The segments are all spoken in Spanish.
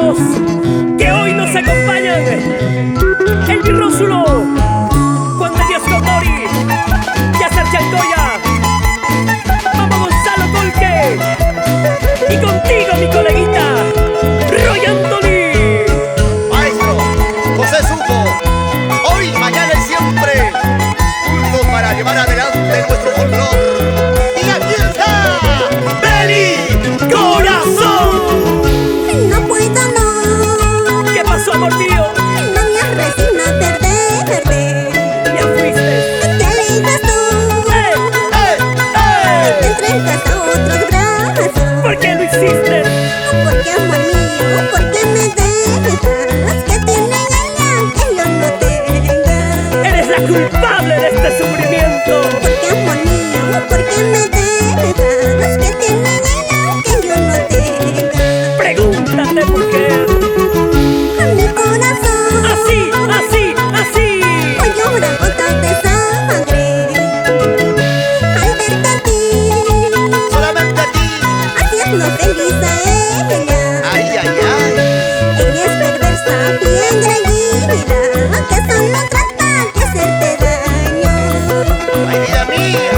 amigos que hoy nos acompañan. Elvi Rósulo, Juan de Dios Condori, Yasser Chancoya, Mama Gonzalo Colque, y contigo mi coleguita Roy Anthony. Maestro José Suco, hoy, mañana y siempre, juntos para llevar adelante nuestro folclor. Y aquí está Beli Corazón. No puedo, no. ¿Qué pasó, amor mío? No me resigno a perderte. Ya fuiste. ¿Qué eliges tú? Te entregas a otros brazos. ¿Por qué lo hiciste? Porque amor mío, porque me dejas. Que tiene ganas que yo no tenga. Eres la culpable de este sufrimiento. Porque amor mío, porque me dejas. Que tiene ganas que yo no tenga. Pregúntate por qué. Mi corazón Así, así, así. hoy llora gotas de sangre. Al verte a ti, Solamente a ti. haciendo feliz a ella. Ay, ay, ay. Ella es perversa, bien engreída, que solo trata de hacerte daño. Ay, vida mía.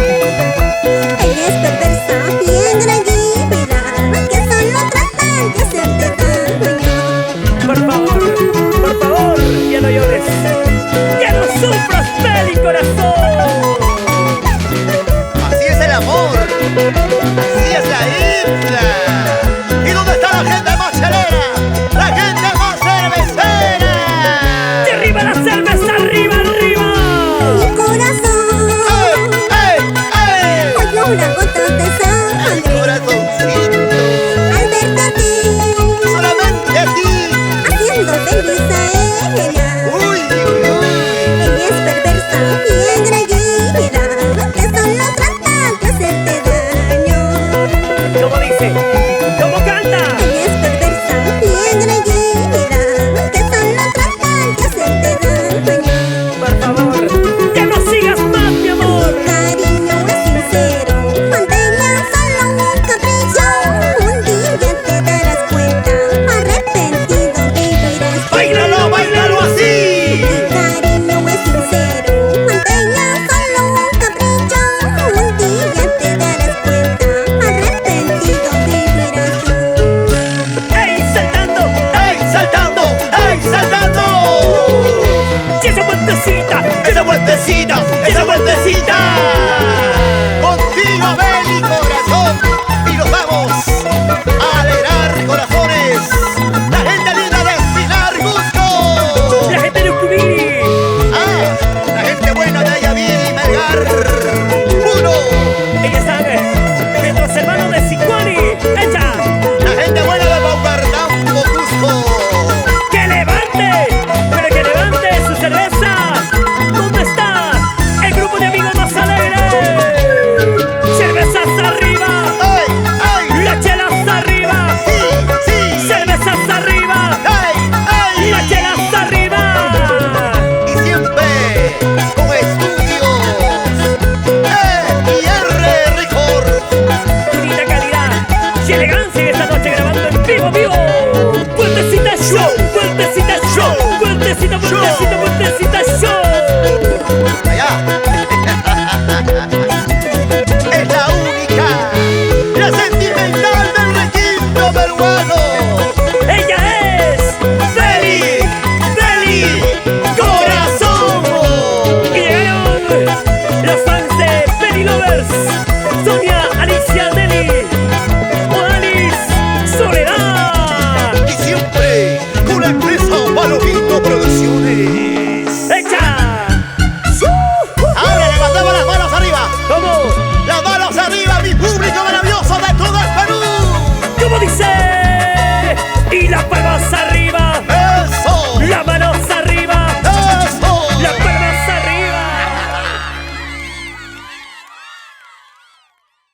Ella es perversa, bien engreída, que solo trata de hacerte daño. Por favor, ya no llores. Ya no sufras, Beli Corazón. Así es el amor. Así es la isla. ¿Y dónde está la gente más chelera? La gente más cervecera. Y arriba la cerveza, arriba, arriba. Mi corazón ¡Ey, ey, hoy llora gotas de ey! sangre. Corazoncito. Al verte a ti, Solamente a ti. haciendo feliz a ella. Uy, uy, uy. Ella es perversa y engreída, que solo trata de hacerte daño. ¿Cómo dice? ¿Cómo canta? Ella es perversa y engreída, que solo trata de hacerte daño. Por favor, ya no sigas más, mi amor. Mi cariño es sincero, manténla solo un capricho. Un día te darás cuenta, arrepentido vivirás. ¡Báilalo, báilalo así! Mi cariño es sincero, manténla solo un capricho. Un día te darás cuenta, arrepentido vivirás tú. ¡Ey, saltando! ¡Ey, saltando! ¡Ey, saltando! ¡Y esa vueltecita! ¡Esa vueltecita! ¡Esa vueltecita! Contigo, Beli Corazón. Y nos vamos a alegrar corazones. La gente linda de Pilar Gusto. La gente de Ucubili. Ah, la gente buena de Ayaví y Melgar. Uno. Ella sabe. Nuestros hermanos de Sicuani. ¡Echa! La gente buena de Baucardambo Cusco. ¡Que levante! ¡Pero que levante su cerveza! ¿Dónde está el grupo de amigos más alegres? ¡Cervezas arriba! ¡Ay, ay! ¡Las chelas arriba! ¡Sí, sí! ¡Cervezas arriba! ¡Ay, ay! ¡Las chelas arriba! Y siempre con estudios R Record. Unida calidad y elegancia en esta noche grabando en vivo, vivo. Vueltecita show, vueltecita show, vueltecita, vueltecita, vueltecita show. Allá.